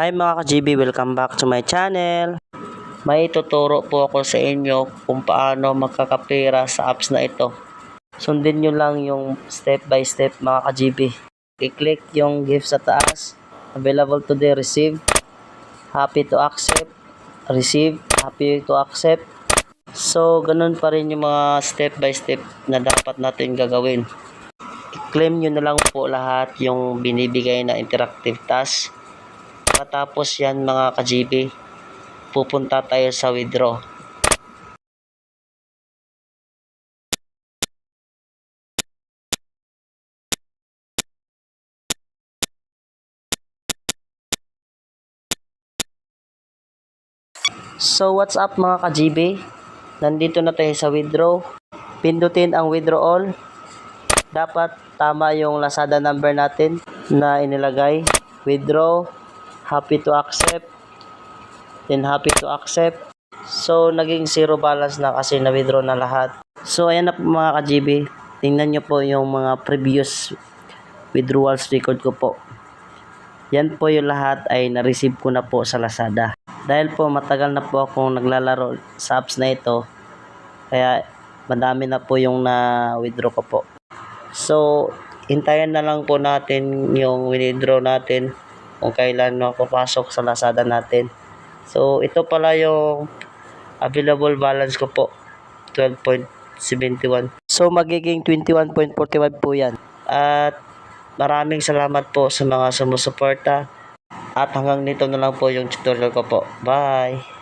Hi mga ka-GB, welcome back to my channel. May tuturo po ako sa inyo kung paano magkakapera sa apps na ito. Sundin nyo lang yung step by step mga ka-GB. I-click yung gift sa taas, available today, receive, happy to accept, receive, happy to accept. So, ganun pa rin yung mga step by step na dapat natin gagawin. I-claim nyo na lang po lahat yung binibigay na interactive task. Pagkatapos yan mga ka-GB, pupunta tayo sa withdraw. So what's up mga ka-GB? Nandito na tayo sa withdraw. Pindutin ang withdraw all. Dapat tama yung Lazada number natin na inilagay. Withdraw, happy to accept, then happy to accept. So naging zero balance na kasi na-withdraw na lahat. So ayan na po mga ka-GB. Tingnan nyo po yung mga previous withdrawals record ko po. Yan po yung lahat ay na-receive ko na po sa Lazada. Dahil po matagal na po akong naglalaro sa apps na ito, kaya madami na po yung na-withdraw ko po. So, hintayin na lang po natin yung withdraw natin kung kailan mapapasok sa Lazada natin. So, ito pala yung available balance ko po, 12.71. So, magiging 21.41 po yan. At maraming salamat po sa mga sumusuporta. At hanggang nito na lang po yung tutorial ko po. Bye!